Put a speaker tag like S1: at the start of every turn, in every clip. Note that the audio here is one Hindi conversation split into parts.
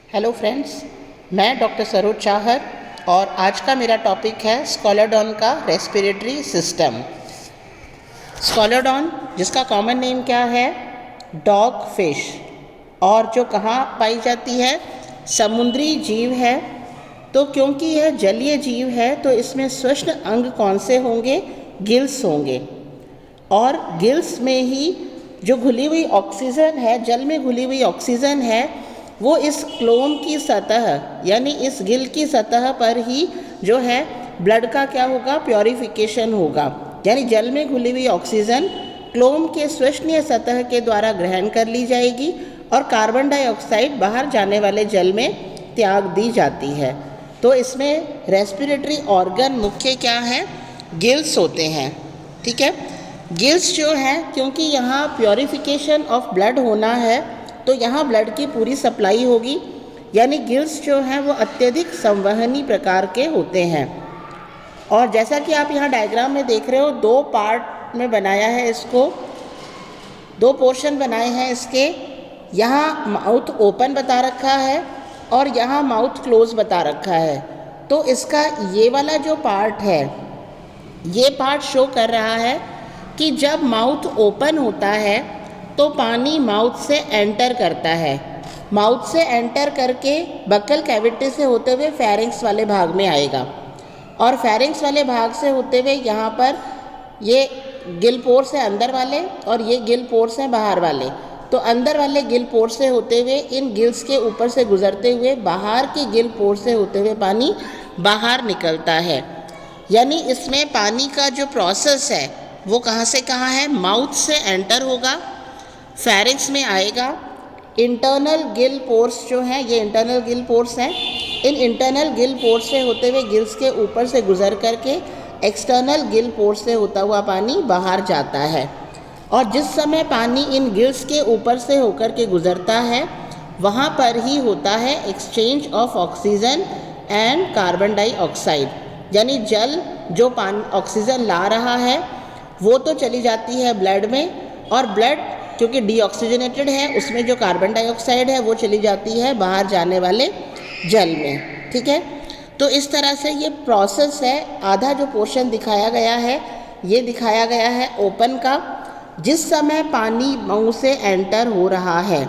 S1: हेलो फ्रेंड्स, मैं डॉक्टर सरोज चाहर और आज का मेरा टॉपिक है स्कॉलरडॉन का रेस्पिरेटरी सिस्टम। स्कॉलरडॉन जिसका कॉमन नेम क्या है, डॉग फिश, और जो कहाँ पाई जाती है, समुद्री जीव है। तो क्योंकि यह जलीय जीव है तो इसमें श्वसन अंग कौन से होंगे, गिल्स होंगे। और गिल्स में ही जो घुली हुई ऑक्सीजन है, जल में घुली हुई ऑक्सीजन है, वो इस क्लोम की सतह यानी इस गिल की सतह पर ही जो है ब्लड का क्या होगा, प्योरीफिकेशन होगा। यानी जल में घुली हुई ऑक्सीजन क्लोम के श्वसनीय सतह के द्वारा ग्रहण कर ली जाएगी और कार्बन डाइऑक्साइड बाहर जाने वाले जल में त्याग दी जाती है। तो इसमें रेस्पिरेटरी ऑर्गन मुख्य क्या है, गिल्स होते हैं। ठीक है, गिल्स जो हैं, क्योंकि यहाँ प्योरीफिकेशन ऑफ ब्लड होना है तो यहाँ ब्लड की पूरी सप्लाई होगी। यानी गिल्स जो हैं वो अत्यधिक संवहनी प्रकार के होते हैं। और जैसा कि आप यहाँ डायग्राम में देख रहे हो, दो पार्ट में बनाया है इसको, दो पोर्शन बनाए हैं इसके। यहाँ माउथ ओपन बता रखा है और यहाँ माउथ क्लोज बता रखा है। तो इसका ये वाला जो पार्ट है, ये पार्ट शो कर रहा है कि जब माउथ ओपन होता है तो पानी माउथ से एंटर करता है। माउथ से एंटर करके बक्कल कैविटी से होते हुए फेरिंक्स वाले भाग में आएगा और फेरिंक्स वाले भाग से होते हुए यहाँ पर ये गिल पोर्स है अंदर वाले और ये गिल पोर्स हैं बाहर वाले। तो अंदर वाले गिल पोर्स से होते हुए इन गिल्स के ऊपर से गुजरते हुए बाहर के गिल पोर्स से होते हुए पानी बाहर निकलता है। यानी इसमें पानी का जो प्रोसेस है वो कहाँ से कहाँ है, माउथ से एंटर होगा, फेरिंक्स में आएगा। इंटरनल गिल पोर्स जो हैं, ये इंटरनल गिल पोर्स हैं, इन इंटरनल गिल पोर्स से होते हुए गिल्स के ऊपर से गुजर करके एक्सटर्नल गिल पोर्स से होता हुआ पानी बाहर जाता है। और जिस समय पानी इन गिल्स के ऊपर से होकर के गुजरता है वहाँ पर ही होता है exchange of oxygen and carbon dioxide. यानी जल जो पानी ऑक्सीजन ला रहा है वो तो चली जाती है ब्लड में, और ब्लड क्योंकि डीऑक्सीजनेटेड है उसमें जो कार्बन डाइऑक्साइड है वो चली जाती है बाहर जाने वाले जल में। ठीक है, तो इस तरह से ये प्रोसेस है। आधा जो पोर्शन दिखाया गया है ये दिखाया गया है ओपन का। जिस समय पानी मुंह से एंटर हो रहा है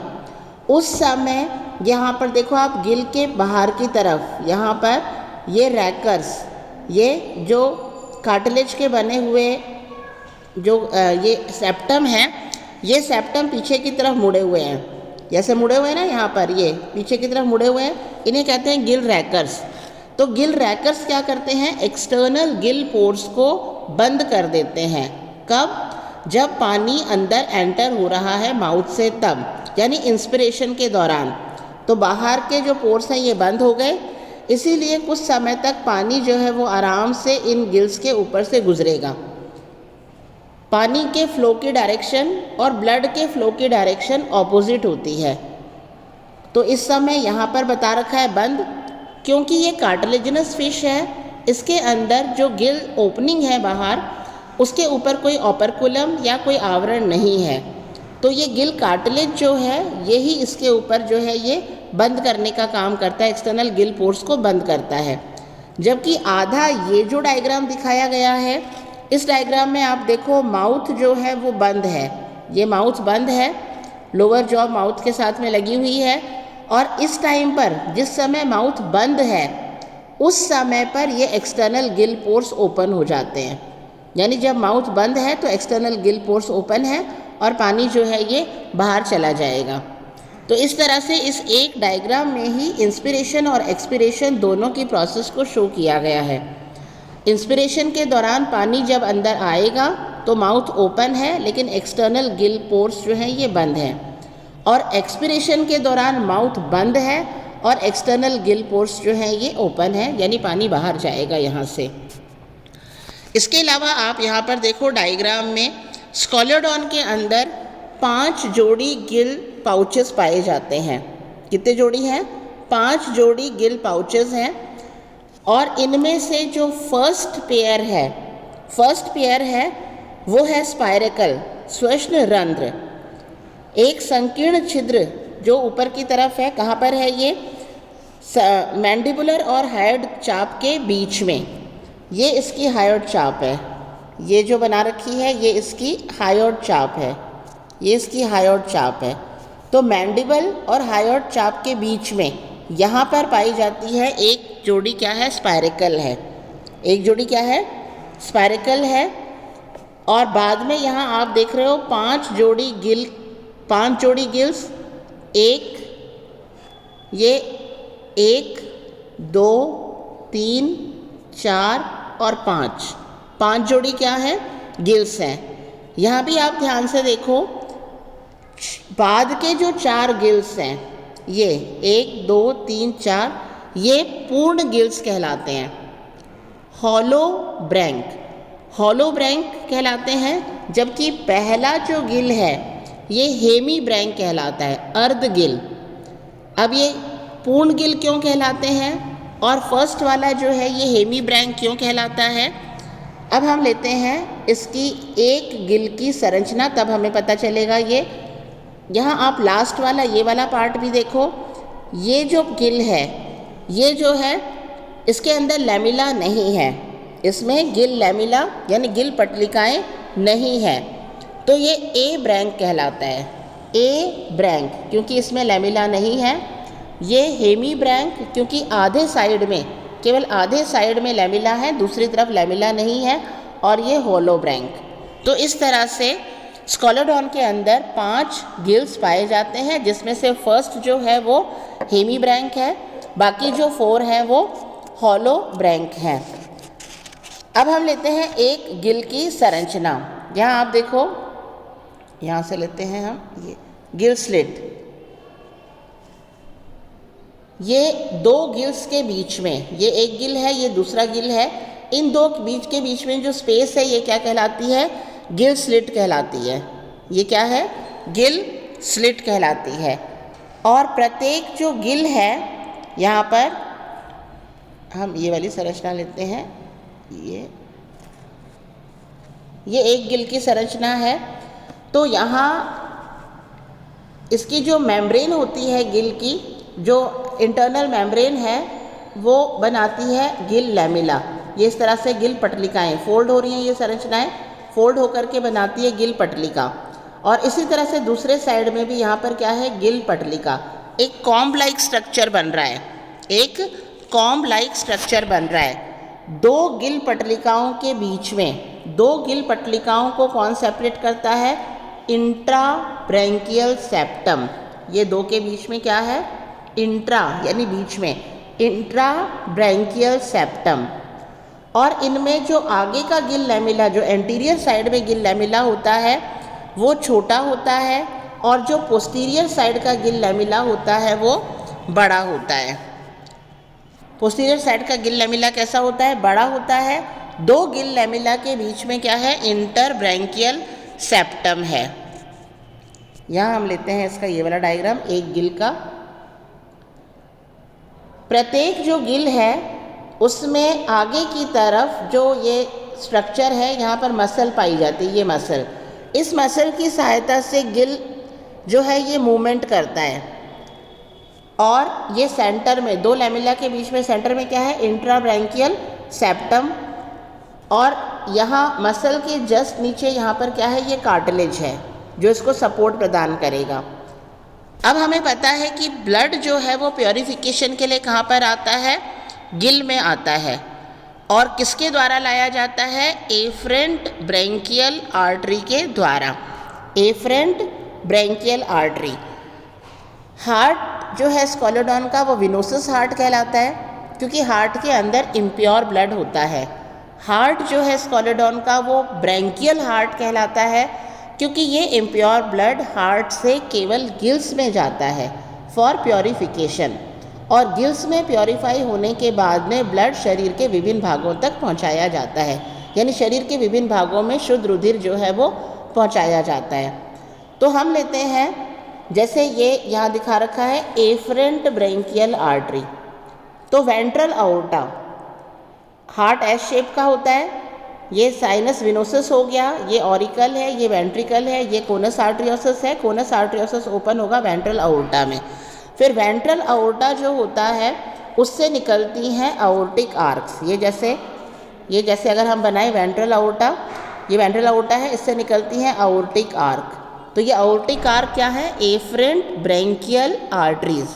S1: उस समय यहाँ पर देखो आप, गिल के बाहर की तरफ यहाँ पर ये रैकर्स, ये जो कार्टिलेज के बने हुए जो ये सेप्टम है, ये सेप्टम पीछे की तरफ मुड़े हुए हैं, जैसे मुड़े हुए हैं ना, यहाँ पर ये पीछे की तरफ मुड़े हुए हैं, इन्हें कहते हैं गिल रैकर्स। तो गिल रैकर्स क्या करते हैं, एक्सटर्नल गिल पोर्स को बंद कर देते हैं। कब, जब पानी अंदर एंटर हो रहा है माउथ से, तब यानी इंस्पिरेशन के दौरान। तो बाहर के जो पोर्स हैं ये बंद हो गए, इसीलिए कुछ समय तक पानी जो है वो आराम से इन गिल्स के ऊपर से गुजरेगा। पानी के फ्लो की डायरेक्शन और ब्लड के फ्लो की डायरेक्शन ऑपोजिट होती है। तो इस समय यहाँ पर बता रखा है बंद, क्योंकि ये कार्टिलेजिनस फिश है, इसके अंदर जो गिल ओपनिंग है बाहर, उसके ऊपर कोई ऑपरकुलम या कोई आवरण नहीं है। तो ये गिल कार्टिलेज जो है यही इसके ऊपर जो है ये बंद करने का काम करता है, एक्सटर्नल गिल पोर्स को बंद करता है। जबकि आधा ये जो डायग्राम दिखाया गया है, इस डायग्राम में आप देखो माउथ जो है वो बंद है, ये माउथ बंद है, लोअर जॉ माउथ के साथ में लगी हुई है। और इस टाइम पर जिस समय माउथ बंद है उस समय पर ये एक्सटर्नल गिल पोर्स ओपन हो जाते हैं। यानी जब माउथ बंद है तो एक्सटर्नल गिल पोर्स ओपन है और पानी जो है ये बाहर चला जाएगा। तो इस तरह से इस एक डायग्राम में ही इंस्पिरेशन और एक्सपिरेशन दोनों की प्रोसेस को शो किया गया है। इंस्पिरेशन के दौरान पानी जब अंदर आएगा तो माउथ ओपन है, लेकिन एक्सटर्नल गिल पोर्स जो हैं ये बंद हैं। और एक्सपिरेशन के दौरान माउथ बंद है और एक्सटर्नल गिल पोर्स जो हैं ये ओपन है, यानी पानी बाहर जाएगा यहाँ से। इसके अलावा आप यहाँ पर देखो डायग्राम में, स्कॉलरडॉन के अंदर 5 जोड़ी गिल पाउचेस पाए जाते हैं। कितने जोड़ी हैं, 5 जोड़ी गिल पाउचेस हैं। और इनमें से जो फर्स्ट पेयर है वो है स्पाइरेकल, श्वसन रंध्र। एक संकीर्ण छिद्र जो ऊपर की तरफ है, कहाँ पर है ये, मैंडिबुलर और हायोइड चाप के बीच में, ये इसकी हायोइड चाप है, ये जो बना रखी है ये इसकी हायोइड चाप है, ये इसकी हायोइड चाप है। तो मैंडिबल और हायोइड चाप के बीच में यहाँ पर पाई जाती है एक जोड़ी क्या है, स्पाइरेकल है, एक जोड़ी क्या है, स्पाइरेकल है। और बाद में यहाँ आप देख रहे हो 5 जोड़ी गिल्स, ये 1 2 3 4 और 5 जोड़ी क्या है, गिल्स हैं। यहाँ भी आप ध्यान से देखो, बाद के जो 4 गिल्स हैं, ये 1 2 3 4, ये पूर्ण गिल्स कहलाते हैं, हॉलो ब्रैंक कहलाते हैं। जबकि पहला जो गिल है ये हेमी ब्रैंक कहलाता है, अर्ध गिल। अब ये पूर्ण गिल क्यों कहलाते हैं और फर्स्ट वाला जो है ये हेमी ब्रैंक क्यों कहलाता है, अब हम लेते हैं इसकी एक गिल की संरचना, तब हमें पता चलेगा। ये यहाँ आप लास्ट वाला ये वाला पार्ट भी देखो, ये जो गिल है ये जो है इसके अंदर लैमिला नहीं है, इसमें गिल लैमिला यानी गिल पटलिकाएँ नहीं है, तो ये ए ब्रैंक कहलाता है, ए ब्रैंक क्योंकि इसमें लैमिला नहीं है। ये हेमी ब्रैंक क्योंकि आधे साइड में, केवल आधे साइड में लैमिला है, दूसरी तरफ लैमिला नहीं है। और ये होलो ब्रैंक। तो इस तरह से स्कॉलोडॉन के अंदर 5 गिल्स पाए जाते हैं, जिसमें से फर्स्ट जो है वो हेमी ब्रैंक है, बाकी जो 4 हैं वो होलो ब्रैंक हैं। अब हम लेते हैं एक गिल की संरचना। यहाँ आप देखो, यहाँ से लेते हैं हम ये गिल स्लिट, ये 2 गिल्स के बीच में, ये एक गिल है, ये दूसरा गिल है, इन 2 बीच के बीच में जो स्पेस है ये क्या कहलाती है, गिल स्लिट कहलाती है। ये क्या है, गिल स्लिट कहलाती है। और प्रत्येक जो गिल है, यहाँ पर हम ये वाली संरचना लेते हैं, ये एक गिल की संरचना है। तो यहाँ इसकी जो मेम्ब्रेन होती है गिल की, जो इंटरनल मेम्ब्रेन है वो बनाती है गिल लैमिला। ये इस तरह से गिल पटलिकाएँ फोल्ड हो रही हैं, ये संरचनाएँ फोल्ड होकर के बनाती है गिल पटलिका। और इसी तरह से दूसरे साइड में भी यहाँ पर क्या है, गिल पटलिका, एक कॉम्ब लाइक स्ट्रक्चर बन रहा है, एक कॉम्ब लाइक स्ट्रक्चर बन रहा है। 2 गिल पटलिकाओं के बीच में, 2 गिल पटलिकाओं को कौन सेपरेट करता है, इंट्रा ब्रैंकियल सेप्टम। ये 2 के बीच में क्या है, इंट्रा यानी बीच में, इंट्रा ब्रैंकियल सेप्टम। और इनमें जो आगे का गिल लैमिला, जो एंटीरियर साइड में गिल लैमिला होता है वो छोटा होता है, और जो पोस्टीरियर साइड का गिल लैमिला होता है वो बड़ा होता है। पोस्टीरियर साइड का गिल लैमिला कैसा होता है, बड़ा होता है। 2 गिल लैमिला के बीच में क्या है, इंटर ब्रैंकियल सेप्टम है। यहाँ हम लेते हैं इसका ये वाला डायग्राम एक गिल का। प्रत्येक जो गिल है उसमें आगे की तरफ जो ये स्ट्रक्चर है, यहाँ पर मसल पाई जाती है, ये मसल, इस मसल की सहायता से गिल जो है ये मूवमेंट करता है। और ये सेंटर में 2 लैमिला के बीच में सेंटर में क्या है, इंट्राब्रैंकियल सेप्टम। और यहाँ मसल के जस्ट नीचे यहाँ पर क्या है, ये कार्टिलेज है जो इसको सपोर्ट प्रदान करेगा। अब हमें पता है कि ब्लड जो है वो प्योरीफिकेशन के लिए कहाँ पर आता है, गिल में आता है। और किसके द्वारा लाया जाता है, एफरेंट ब्रैंकियल आर्टरी के द्वारा, एफरेंट ब्रैंकियल आर्टरी। हार्ट जो है स्कॉलोडॉन का वो विनोसस हार्ट कहलाता है, क्योंकि हार्ट के अंदर इम्प्योर ब्लड होता है। हार्ट जो है स्कॉलोडॉन का वो ब्रैंकियल हार्ट कहलाता है, क्योंकि ये इम्प्योर ब्लड हार्ट से केवल गिल्स में जाता है फॉर प्योरीफिकेशन। और गिल्स में प्योरीफाई होने के बाद में ब्लड शरीर के विभिन्न भागों तक पहुंचाया जाता है, यानी शरीर के विभिन्न भागों में शुद्ध रुधिर जो है वो पहुंचाया जाता है। तो हम लेते हैं, जैसे ये यहाँ दिखा रखा है एफरेंट ब्रैंकियल आर्टरी, तो वेंट्रल आउर्टा हार्ट एस शेप का होता है, ये साइनस विनोसस हो गया, ये ऑरिकल है, ये वेंट्रिकल है, ये कोनस आर्टरियोसस है। कोनस आर्टरियोसस ओपन होगा वेंट्रल आउर्टा में। फिर वेंट्रल आउर्टा जो होता है उससे निकलती हैं आर्टिक आर्क्स। ये जैसे अगर हम बनाएं वेंट्रल आर्टा, ये वेंट्रल आर्टा है, इससे निकलती हैं आर्टिक आर्क। तो ये आर्टिक आर्क क्या है? Efferent branchial arteries.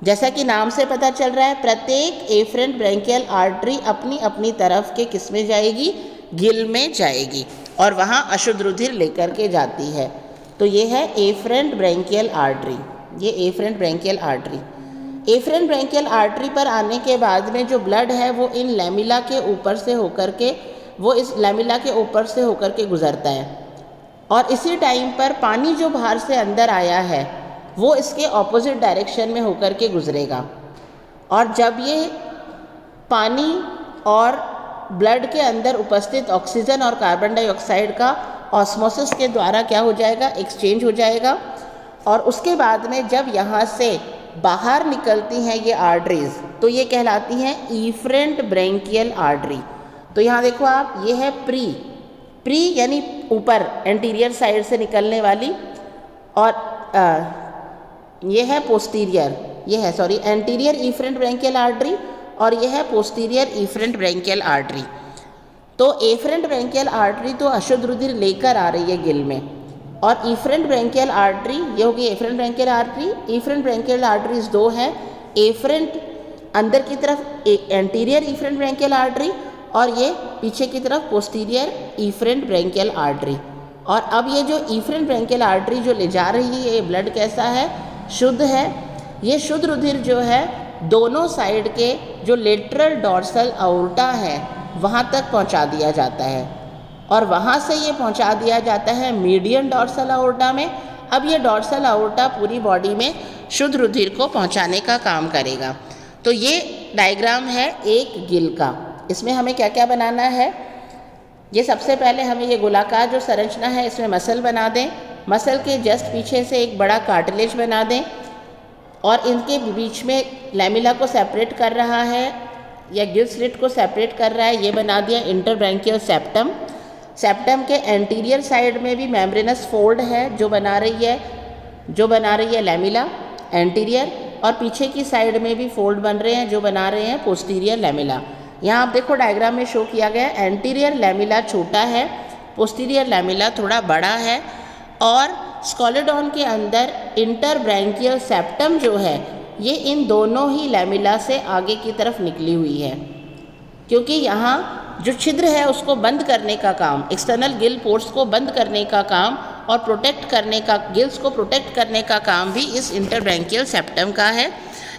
S1: जैसा कि नाम से पता चल रहा है, प्रत्येक एफरेंट ब्रैंकियल आर्टरी अपनी अपनी तरफ के किस में जाएगी? गिल में जाएगी और वहाँ अशुद्ध रुधिर लेकर के जाती है। तो ये है एफरेंट ब्रैंकियल आर्टरी, ये efferent branchial artery. Efferent branchial artery पर आने के बाद में जो ब्लड है वो इन लैमिला के ऊपर से होकर के, वो इस लैमिला के ऊपर से होकर के गुजरता है और इसी टाइम पर पानी जो बाहर से अंदर आया है वो इसके ऑपोजिट डायरेक्शन में होकर के गुजरेगा। और जब ये पानी और ब्लड के अंदर उपस्थित ऑक्सीजन और कार्बन डाइऑक्साइड का ऑस्मोसिस के द्वारा क्या हो जाएगा? एक्सचेंज हो जाएगा। और उसके बाद में जब यहाँ से बाहर निकलती हैं ये आर्टरीज, तो ये कहलाती हैं इफरेंट ब्रैंकियल आर्टरी। तो यहाँ देखो आप, ये है प्री यानी ऊपर एंटीरियर साइड से निकलने वाली, और ये है पोस्टीरियर, ये है एंटीरियर इफरेंट ब्रैंकियल आर्टरी और ये है पोस्टीरियर इफरेंट ब्रैंकियल आर्टरी। तो एफरेंट ब्रैंकियल आर्टरी तो अशुद्ध रुधिर लेकर आ रही है गिल में, और इफरेंट ब्रैंकियल आर्टरी ये होगी efferent branchial artery. Efferent branchial arteries दो हैं, एफरेंट अंदर की तरफ एंटीरियर इफरेंट ब्रैंकियल आर्टरी और ये पीछे की तरफ पोस्टीरियर इफरेंट ब्रैंकियल आर्टरी। और अब ये जो इफरेंट ब्रैंकियल आर्टरी जो ले जा रही है, ये ब्लड कैसा है? शुद्ध है। ये शुद्ध रुधिर जो है दोनों साइड के जो लेटरल डॉर्सल आउर्टा है वहाँ तक पहुँचा दिया जाता है और वहाँ से ये पहुँचा दिया जाता है मीडियन डॉर्सल आउर्टा में। अब ये डॉर्सल आउर्टा पूरी बॉडी में शुद्ध रुधिर को पहुँचाने का काम करेगा। तो ये डायग्राम है एक गिल का। इसमें हमें क्या क्या बनाना है? ये सबसे पहले हमें ये गोलाकार जो संरचना है इसमें मसल बना दें, मसल के जस्ट पीछे से एक बड़ा कार्टिलेज बना दें और इनके बीच में लैमिला को सेपरेट कर रहा है या गिल स्लिट को सेपरेट कर रहा है, ये बना दिया इंटरब्रैंकियल सेप्टम। सेप्टम के एंटीरियर साइड में भी मेम्ब्रेनस फोल्ड है जो बना रही है लैमिला एंटीरियर, और पीछे की साइड में भी फोल्ड बन रहे हैं जो बना रहे हैं पोस्टीरियर लैमिला। यहाँ आप देखो डायग्राम में शो किया गया है, एंटीरियर लैमिला छोटा है, पोस्टीरियर लैमिला थोड़ा बड़ा है, और स्कोलेडॉन के अंदर इंटरब्रैंकियल सेप्टम जो है ये इन दोनों ही लैमिला से आगे की तरफ निकली हुई है, क्योंकि यहाँ जो छिद्र है उसको बंद करने का काम, एक्सटर्नल गिल पोर्ट्स को बंद करने का काम और प्रोटेक्ट करने का, गिल्स को प्रोटेक्ट करने का काम भी इस इंटरब्रैंकियल सेप्टम का है।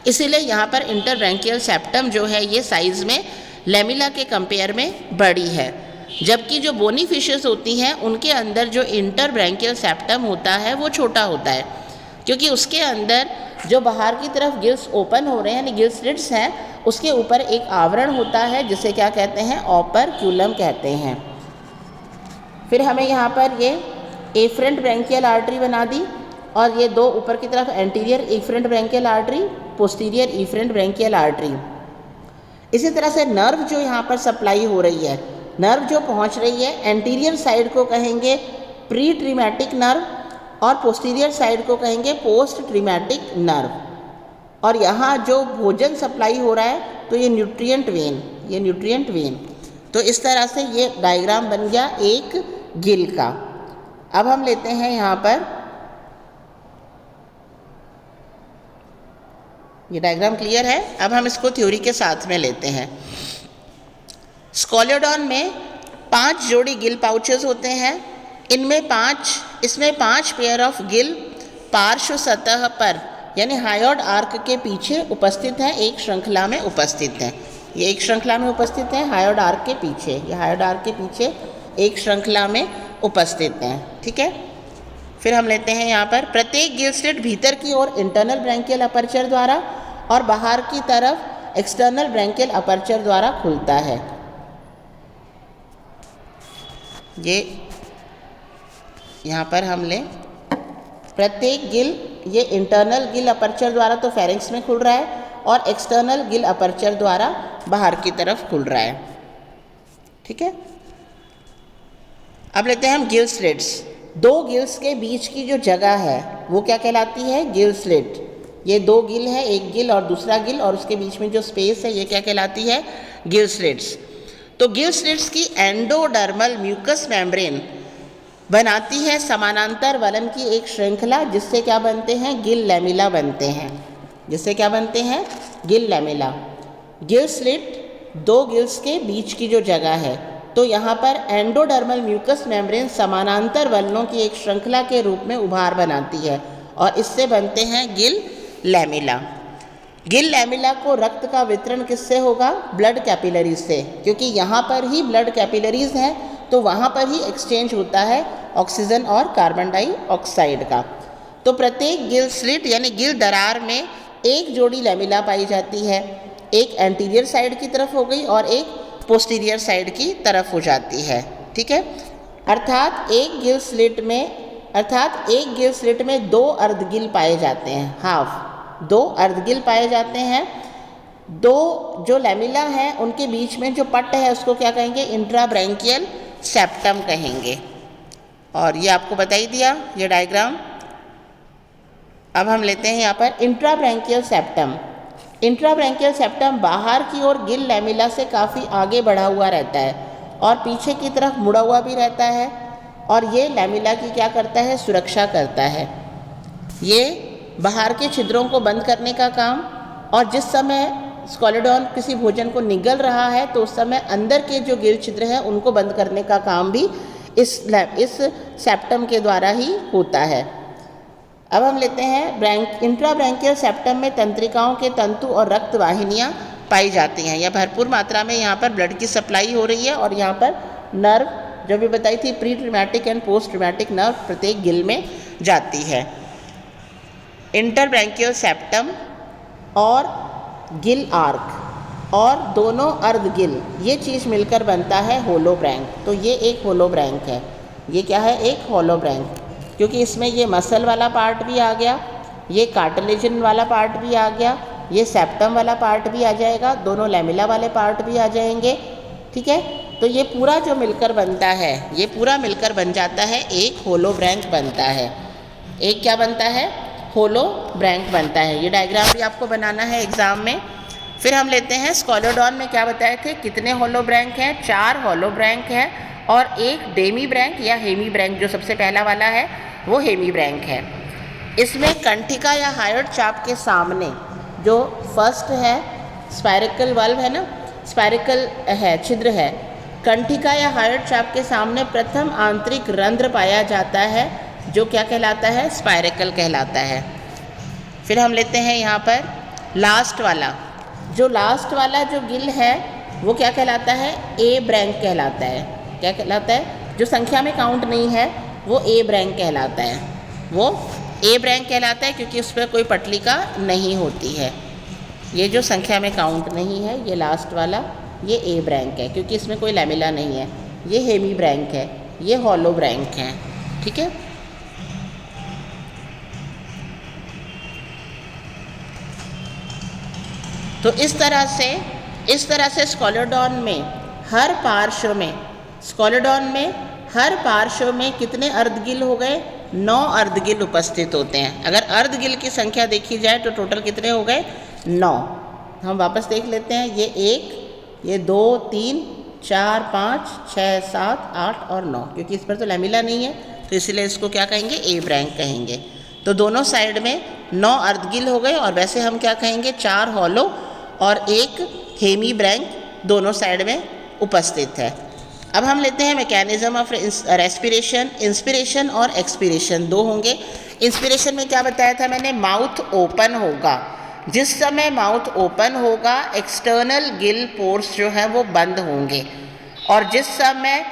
S1: इसीलिए यहाँ पर इंटरब्रैंकियल सेप्टम जो है ये साइज़ में लैमिला के कंपेयर में बड़ी है, जबकि जो बोनी फिशेस होती हैं उनके अंदर जो इंटरब्रैंकियल सेप्टम होता है वो छोटा होता है, क्योंकि उसके अंदर जो बाहर की तरफ गिल्स ओपन हो रहे हैं यानी गिल स्लिट्स हैं, उसके ऊपर एक आवरण होता है जिसे क्या कहते हैं? ओपरक्यूलम कहते हैं। फिर हमें यहाँ पर ये एफरेंट ब्रैंकियल आर्टरी बना दी और ये दो ऊपर की तरफ anterior efferent branchial artery, posterior efferent branchial artery. इसी तरह से नर्व जो यहाँ पर सप्लाई हो रही है, नर्व जो पहुँच रही है एंटीरियर साइड को कहेंगे प्री ट्रीमैटिक नर्व और पोस्टीरियर साइड को कहेंगे पोस्ट ट्रीमैटिक नर्व। और यहाँ जो भोजन सप्लाई हो रहा है तो ये न्यूट्रिएंट वेन, तो इस तरह से ये डायग्राम बन गया एक गिल का। अब हम लेते हैं यहाँ पर, ये डायग्राम क्लियर है? अब हम इसको थ्योरी के साथ में लेते हैं। स्कोलेडॉन में 5 जोड़ी गिल पाउचेस होते हैं, इसमें 5 पेयर ऑफ गिल पार्श्व सतह पर यानी हायोड आर्क के पीछे उपस्थित हैं, एक श्रृंखला में उपस्थित हैं। ये एक श्रृंखला में उपस्थित हैं हायोड आर्क के पीछे, ये हायोड आर्क के पीछे एक श्रृंखला में उपस्थित हैं। ठीक है, फिर हम लेते हैं यहाँ पर प्रत्येक गिल स्लिट भीतर की ओर इंटरनल ब्रैंकियल अपर्चर द्वारा और बाहर की तरफ एक्सटर्नल ब्रैंकियल अपर्चर द्वारा खुलता है। ये यहाँ पर हम लें प्रत्येक गिल, ये इंटरनल गिल अपर्चर द्वारा तो फेरिंक्स में खुल रहा है और एक्सटर्नल गिल अपर्चर द्वारा बाहर की तरफ खुल रहा है। ठीक है, अब लेते हैं हम गिल स्लिट्स। 2 गिल्स के बीच की जो जगह है वो क्या कहलाती है? गिल स्लिट। ये दो गिल है, एक गिल और दूसरा गिल, और उसके बीच में जो स्पेस है ये क्या कहलाती है? Gill slits. तो गिल स्लिट्स की एंडोडर्मल म्यूकस मेम्ब्रेन बनाती है समानांतर वलन की एक श्रृंखला, जिससे क्या बनते हैं? गिल लैमेला बनते हैं। जिससे क्या बनते हैं? गिल लैमेला। गिल स्लिट दो गिल्स के बीच की जो जगह है, तो यहाँ पर एंडोडर्मल म्यूकस मेम्ब्रेन समानांतर वलनों की एक श्रृंखला के रूप में उभार बनाती है और इससे बनते हैं गिल लैमेला। गिल लैमेला को रक्त का वितरण किससे होगा? ब्लड कैपिलरीज से, क्योंकि यहाँ पर ही ब्लड कैपिलरीज हैं, तो वहाँ पर ही एक्सचेंज होता है ऑक्सीजन और कार्बन डाइऑक्साइड का। तो प्रत्येक गिल स्लिट यानी गिल दरार में एक जोड़ी लैमेला पाई जाती है, एक एंटीरियर साइड की तरफ हो गई और एक पोस्टीरियर साइड की तरफ हो जाती है। ठीक है, अर्थात एक गिल स्लिट में दो अर्धगिल पाए जाते हैं, हाफ दो अर्धगिल पाए जाते हैं। दो जो लैमेला है उनके बीच में जो पट्ट है उसको क्या कहेंगे? इंट्राब्रैंकियल सेप्टम कहेंगे। और ये आपको बता ही दिया ये डायग्राम। अब हम लेते हैं यहाँ पर इंट्राब्रैंकियल सेप्टम। इंट्राब्रैंकियल सेप्टम बाहर की ओर गिल लैमेला से काफ़ी आगे बढ़ा हुआ रहता है और पीछे की तरफ मुड़ा हुआ भी रहता है, और ये लैमेला की क्या करता है? सुरक्षा करता है। ये बाहर के छिद्रों को बंद करने का काम, और जिस समय स्कोलेडॉन किसी भोजन को निगल रहा है तो उस समय अंदर के जो गिल छिद्र हैं उनको बंद करने का काम भी इस सेप्टम के द्वारा ही होता है। अब हम लेते हैं इंट्राब्रैंकियल सेप्टम में तंत्रिकाओं के तंतु और रक्त वाहिनियाँ पाई जाती हैं। यह भरपूर मात्रा में यहाँ पर ब्लड की सप्लाई हो रही है, और यहाँ पर नर्व जो भी बताई थी प्री ट्रिमेटिक एंड पोस्ट ट्रिमेटिक नर्व प्रत्येक गिल में जाती है। इंटरब्रैंकियल सेप्टम और गिल आर्क और दोनों अर्धगिल, ये चीज़ मिलकर बनता है होलोब्रैंक। तो ये एक होलोब्रैंक है। ये क्या है? एक होलोब्रैंक, क्योंकि इसमें ये मसल वाला पार्ट भी आ गया, ये कार्टिलेजन वाला पार्ट भी आ गया, ये सेप्टम वाला पार्ट भी आ जाएगा, दोनों लैमेला वाले पार्ट भी आ जाएंगे। ठीक है, तो ये पूरा जो मिलकर बनता है, ये पूरा मिलकर बन जाता है एक होलोब्रैंक बनता है। एक क्या बनता है? होलोब्रैंक बनता है। ये डायग्राम भी आपको बनाना है एग्जाम में। फिर हम लेते हैं स्कोलेडॉन में क्या बताए थे? कितने होलोब्रैंक हैं? 4 होलोब्रैंक हैं, और एक डेमी ब्रैंक या हेमी ब्रैंक, जो सबसे पहला वाला है वो हेमी ब्रैंक है। इसमें कंठिका या हायोइड चाप के सामने जो फर्स्ट है स्पायरिकल वाल्व है ना, स्पायरिकल है, छिद्र है, कंठिका या हायोइड चाप के सामने प्रथम आंतरिक रंध्र पाया जाता है, जो क्या कहलाता है? स्पायरिकल कहलाता है। फिर हम लेते हैं यहाँ पर लास्ट वाला जो गिल है वो क्या कहलाता है? ए ब्रैंक कहलाता है। क्या कहलाता है? जो संख्या में काउंट नहीं है वो ए ब्रैंक कहलाता है। वो ए ब्रैंक कहलाता है क्योंकि उस पर कोई पटलिका नहीं होती है। ये जो संख्या में काउंट नहीं है, ये लास्ट वाला, ये ए ब्रैंक है क्योंकि इसमें कोई लैमेला नहीं है। ये हेमी ब्रैंक है, ये हॉलो ब्रैंक है। ठीक है, तो इस तरह से स्कोलेडॉन में हर पार्श्व में कितने अर्धगिल हो गए? 9 अर्धगिल उपस्थित होते हैं। अगर अर्धगिल की संख्या देखी जाए तो टोटल कितने हो गए? 9। हम वापस देख लेते हैं। ये 1, ये 2, 3, 4, 5, 6, 7, 8 और 9, क्योंकि इस पर तो लैमेला नहीं है तो इसलिए इसको क्या कहेंगे? ए ब्रैंक कहेंगे। तो दोनों साइड में 9 अर्धगिल हो गए, और वैसे हम क्या कहेंगे? 4 हॉलो और 1 हेमी ब्रैंक दोनों साइड में उपस्थित है। अब हम लेते हैं मैकेनिज्म ऑफ रेस्पिरेशन। इंस्पिरेशन और एक्सपिरेशन 2 होंगे। इंस्पिरेशन में क्या बताया था मैंने? माउथ ओपन होगा। जिस समय माउथ ओपन होगा एक्सटर्नल गिल पोर्स जो है वो बंद होंगे, और जिस समय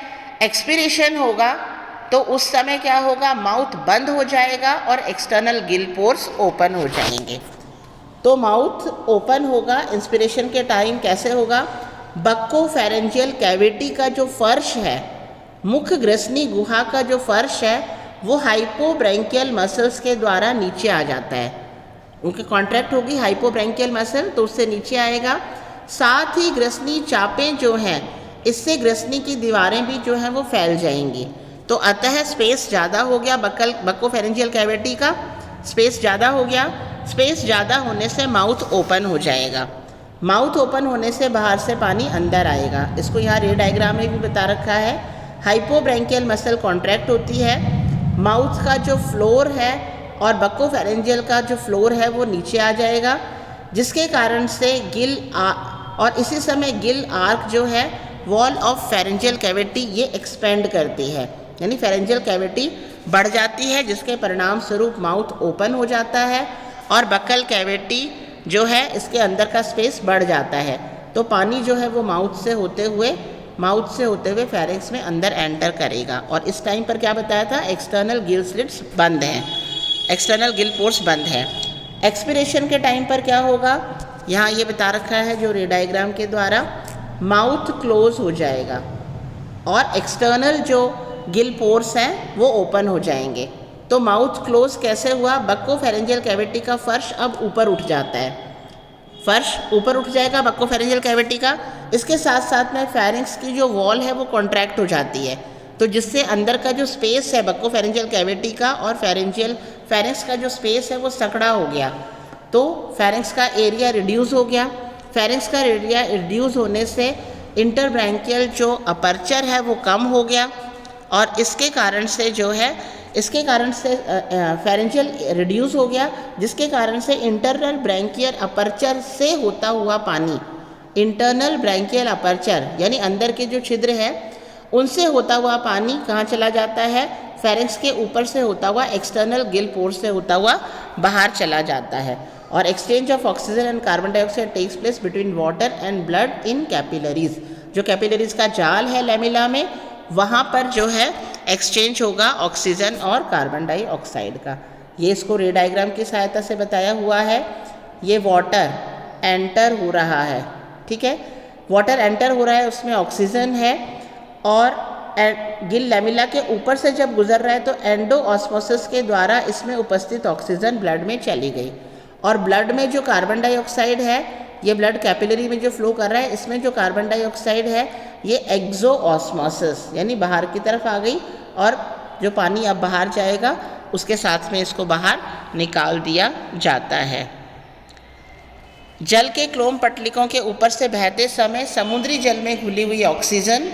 S1: एक्सपिरेशन होगा तो उस समय क्या होगा? माउथ बंद हो जाएगा और एक्सटर्नल गिल पोर्स ओपन हो जाएंगे। तो माउथ ओपन होगा इंस्पिरेशन के टाइम। कैसे होगा? बक्कोफेरेंजियल कैविटी का जो फर्श है, मुख ग्रसनी गुहा का जो फर्श है, वो हाइपोब्रैंकियल मसल्स के द्वारा नीचे आ जाता है। उनकी कॉन्ट्रैक्ट होगी हाइपोब्रैंकियल मसल, तो उससे नीचे आएगा। साथ ही ग्रसनी चापें जो हैं, इससे ग्रसनी की दीवारें भी जो हैं वो फैल जाएंगी। तो अतः स्पेस ज़्यादा हो गया, बक्कोफेरेंजियल कैविटी का स्पेस ज़्यादा हो गया, स्पेस ज़्यादा होने से माउथ ओपन हो जाएगा। माउथ ओपन होने से बाहर से पानी अंदर आएगा। इसको यहाँ रे डायग्राम में भी बता रखा है। हाइपोब्रैंकियल मसल कॉन्ट्रैक्ट होती है, माउथ का जो फ्लोर है और बकोफेरेंजियल का जो फ्लोर है वो नीचे आ जाएगा, जिसके कारण से और इसी समय गिल आर्क जो है वॉल ऑफ फेरेंजियल कैविटी ये एक्सपेंड करती है, यानी फेरेंजियल कैविटी बढ़ जाती है, जिसके परिणाम स्वरूप माउथ ओपन हो जाता है और बकल कैविटी जो है इसके अंदर का स्पेस बढ़ जाता है। तो पानी जो है वो माउथ से होते हुए फेरिंक्स में अंदर एंटर करेगा। और इस टाइम पर क्या बताया था, एक्सटर्नल गिल स्लिट्स बंद हैं, एक्सटर्नल गिल पोर्स बंद हैं। एक्सपिरेशन के टाइम पर क्या होगा, यहाँ ये बता रखा है जो रे डायग्राम के द्वारा, माउथ क्लोज हो जाएगा और एक्सटर्नल जो गिल पोर्स हैं वो ओपन हो जाएंगे। तो माउथ क्लोज कैसे हुआ, बक्कोफेरेंजियल कैविटी का फर्श अब ऊपर उठ जाता है, फर्श ऊपर उठ जाएगा बक्कोफेरेंजियल कैविटी का। इसके साथ साथ में फेरिंक्स की जो वॉल है वो कॉन्ट्रैक्ट हो जाती है, तो जिससे अंदर का जो स्पेस है बक्कोफेरेंजियल कैविटी का और फेरिंक्स का जो स्पेस है वो सकड़ा हो गया। तो फेरिंक्स का एरिया रिड्यूस हो गया। फेरिंक्स का एरिया रिड्यूस होने से इंटरब्रैंकियल जो अपर्चर है वो कम हो गया और इसके कारण से फेरेंजियल रिड्यूस हो गया, जिसके कारण से इंटरनल ब्रैंकियल अपर्चर से होता हुआ पानी, इंटरनल ब्रैंकियल अपर्चर यानी अंदर के जो छिद्र है उनसे होता हुआ पानी कहाँ चला जाता है, फेरिंक्स के ऊपर से होता हुआ एक्सटर्नल गिल पोर से होता हुआ बाहर चला जाता है। और exchange of oxygen and carbon dioxide takes place between water and blood in capillaries. जो कैपिलरीज का जाल है लैमेला में, वहाँ पर जो है एक्सचेंज होगा ऑक्सीजन और कार्बन डाइऑक्साइड का। ये इसको रे डायग्राम की सहायता से बताया हुआ है। ये वाटर एंटर हो रहा है, ठीक है, वाटर एंटर हो रहा है, उसमें ऑक्सीजन है और गिल लैमेला के ऊपर से जब गुजर रहा है तो एंडो ऑस्मोसिस के द्वारा इसमें उपस्थित ऑक्सीजन ब्लड में चली गई और ब्लड में जो कार्बन डाइऑक्साइड है, ये ब्लड कैपिलरी में जो फ्लो कर रहा है इसमें जो कार्बन डाइऑक्साइड है ये एक्सो ऑस्मोसिस यानी बाहर की तरफ आ गई और जो पानी अब बाहर जाएगा उसके साथ में इसको बाहर निकाल दिया जाता है। जल के क्लोम पटलिकों के ऊपर से बहते समय समुद्री जल में घुली हुई ऑक्सीजन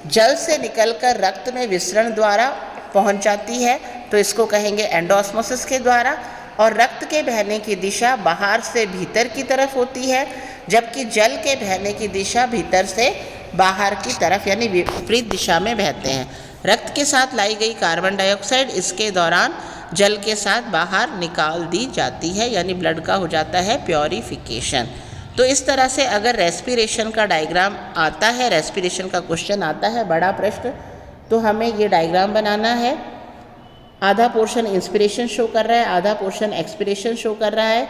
S1: जल से निकलकर रक्त में विसरण द्वारा पहुंच जाती है, तो इसको कहेंगे एंडोऑस्मोसिस के द्वारा। और रक्त के बहने की दिशा बाहर से भीतर की तरफ होती है, जबकि जल के बहने की दिशा भीतर से बाहर की तरफ यानी विपरीत दिशा में बहते हैं। रक्त के साथ लाई गई कार्बन डाइऑक्साइड इसके दौरान जल के साथ बाहर निकाल दी जाती है, यानी ब्लड का हो जाता है प्योरीफिकेशन। तो इस तरह से अगर रेस्पिरेशन का डायग्राम आता है, रेस्पिरेशन का क्वेश्चन आता है बड़ा प्रश्न, तो हमें ये डायग्राम बनाना है। आधा पोर्शन इंस्पिरेशन शो कर रहा है, आधा पोर्शन एक्सपिरेशन शो कर रहा है।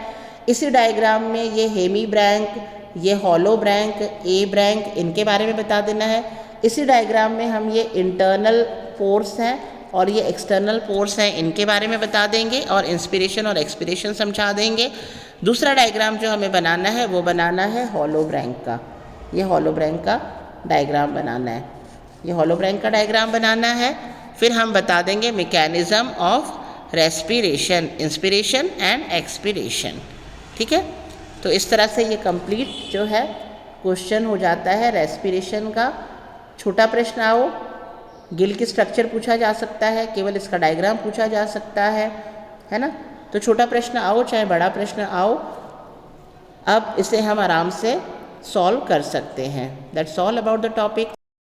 S1: इसी डायग्राम में ये हेमी ब्रैंक, ये हॉलो ब्रैंक, ए ब्रैंक, इनके बारे में बता देना है। इसी डायग्राम में हम ये इंटरनल पोर्स हैं और ये एक्सटर्नल पोर्स हैं, इनके बारे में बता देंगे और इंस्पिरेशन और एक्सपिरेशन समझा देंगे। दूसरा डायग्राम जो हमें बनाना है वो बनाना है हॉलो ब्रैंक का। ये हॉलो ब्रैंक का डायग्राम बनाना है, ये हॉलो ब्रैंक का डायग्राम बनाना है। फिर हम बता देंगे mechanism of respiration, inspiration and expiration, ठीक है। तो इस तरह से ये कंप्लीट जो है क्वेश्चन हो जाता है रेस्पिरेशन का। छोटा प्रश्न आओ, गिल की स्ट्रक्चर पूछा जा सकता है, केवल इसका डायग्राम पूछा जा सकता है ना। तो छोटा प्रश्न आओ चाहे बड़ा प्रश्न आओ, अब इसे हम आराम से सॉल्व कर सकते हैं। That's all about the topic.